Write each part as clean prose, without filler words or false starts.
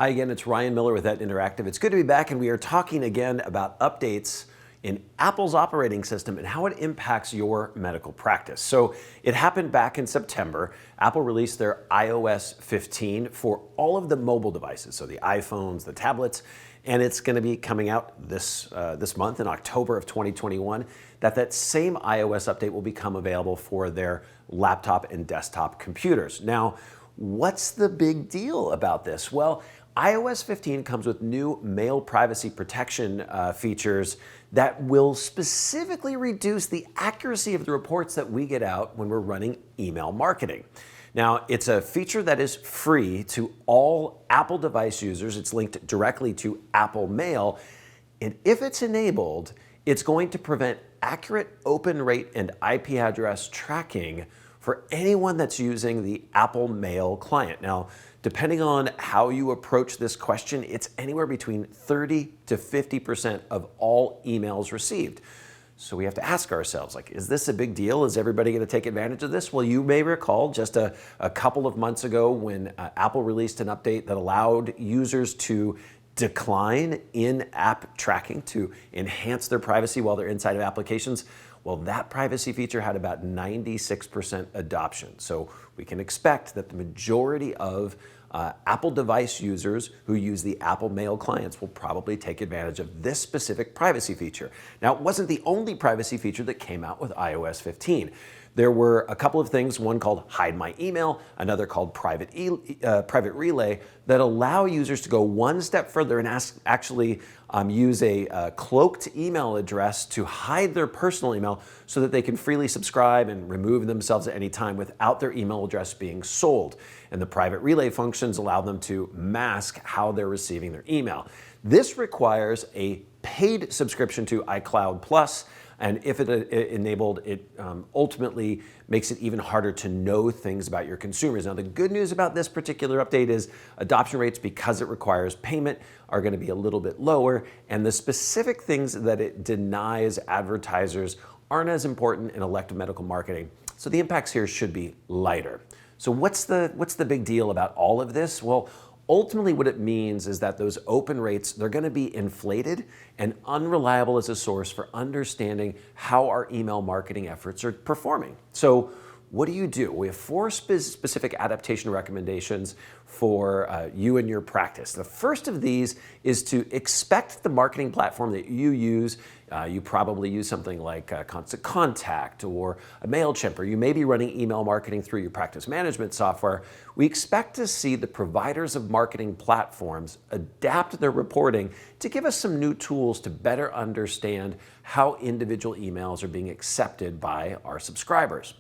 Hi again, it's Ryan Miller with Etna Interactive. It's good to be back, and we are talking again about updates in Apple's operating system and how it impacts your medical practice. So it happened back in September. Apple released their iOS 15 for all of the mobile devices, so the iPhones, the tablets, and it's going to be coming out this month in October of 2021. That same iOS update will become available for their laptop and desktop computers. Now, what's the big deal about this? Well, iOS 15 comes with new mail privacy protection features that will specifically reduce the accuracy of the reports that we get out when we're running email marketing. Now, it's a feature that is free to all Apple device users. It's linked directly to Apple Mail. And if it's enabled, it's going to prevent accurate open rate and IP address tracking for anyone that's using the Apple Mail client. Now, depending on how you approach this question, it's anywhere between 30 to 50% of all emails received. So we have to ask ourselves, is this a big deal? Is everybody going to take advantage of this? Well, you may recall just a couple of months ago when Apple released an update that allowed users to decline in-app tracking to enhance their privacy while they're inside of applications. Well, that privacy feature had about 96% adoption. So we can expect that the majority of Apple device users who use the Apple Mail clients will probably take advantage of this specific privacy feature. Now, it wasn't the only privacy feature that came out with iOS 15. There were a couple of things, one called Hide My Email, another called Private Relay, that allow users to go one step further and actually use a cloaked email address to hide their personal email so that they can freely subscribe and remove themselves at any time without their email address being sold. And the Private Relay functions allow them to mask how they're receiving their email. This requires a paid subscription to iCloud Plus. And if it enabled, it ultimately makes it even harder to know things about your consumers. Now, the good news about this particular update is adoption rates, because it requires payment, are going to be a little bit lower. And the specific things that it denies advertisers aren't as important in elective medical marketing. So the impacts here should be lighter. So what's the big deal about all of this? Well, ultimately, what it means is that those open rates, they're going to be inflated and unreliable as a source for understanding how our email marketing efforts are performing. So what do? We have 4 specific adaptation recommendations for you and your practice. The first of these is to expect the marketing platform that you use. You probably use something like Constant Contact or a MailChimp, or you may be running email marketing through your practice management software. We expect to see the providers of marketing platforms adapt their reporting to give us some new tools to better understand how individual emails are being accepted by our subscribers.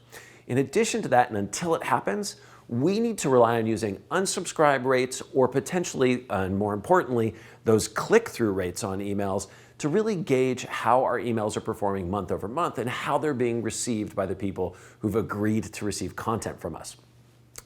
In addition to that, and until it happens, we need to rely on using unsubscribe rates or potentially, and more importantly, those click-through rates on emails to really gauge how our emails are performing month over month and how they're being received by the people who've agreed to receive content from us.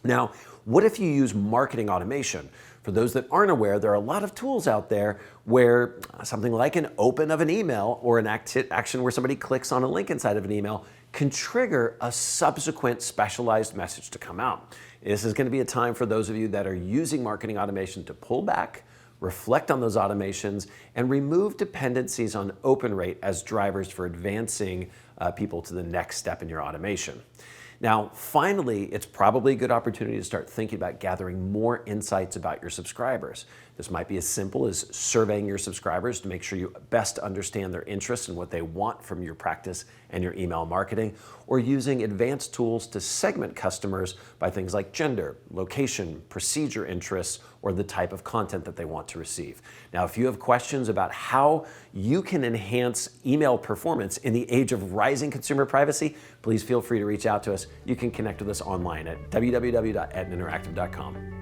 Now, what if you use marketing automation? For those that aren't aware, there are a lot of tools out there where something like an open of an email or an action where somebody clicks on a link inside of an email can trigger a subsequent specialized message to come out. This is going to be a time for those of you that are using marketing automation to pull back, reflect on those automations, and remove dependencies on open rate as drivers for advancing people to the next step in your automation. Now, finally, it's probably a good opportunity to start thinking about gathering more insights about your subscribers. This might be as simple as surveying your subscribers to make sure you best understand their interests and what they want from your practice and your email marketing, or using advanced tools to segment customers by things like gender, location, procedure interests, or the type of content that they want to receive. Now, if you have questions about how you can enhance email performance in the age of rising consumer privacy, please feel free to reach out to us. You can connect with us online at www.etnainteractive.com.